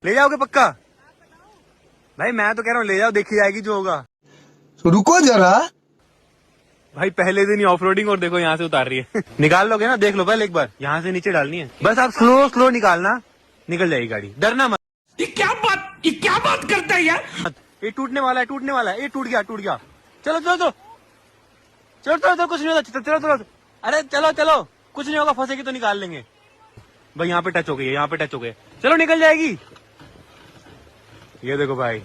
ले जाओगे पक्का? भाई मैं तो कह रहा हूँ ले जाओ, देखी जाएगी जो होगा। रुको जरा। भाई पहले दिन ही ऑफ रोडिंग, और देखो यहाँ से उतार रही है। निकाल लोगे ना, देख लो पहले एक बार, यहाँ से नीचे डालनी है बस। आप स्लो स्लो निकालना, निकल जाएगी गाड़ी, डरना मत। ये क्या बात करता है यार। ये टूटने वाला है, टूटने वाला है, ये टूट गया, टूट गया। चलो चलो चलो चलो चलो चलो, कुछ नहीं होता, चलो चलो। अरे चलो चलो, कुछ नहीं होगा, फंसेगी तो निकाल लेंगे। भाई यहाँ पे टच हो गई है, यहाँ पे टच हो गई, चलो निकल जाएगी। ये देखो भाई।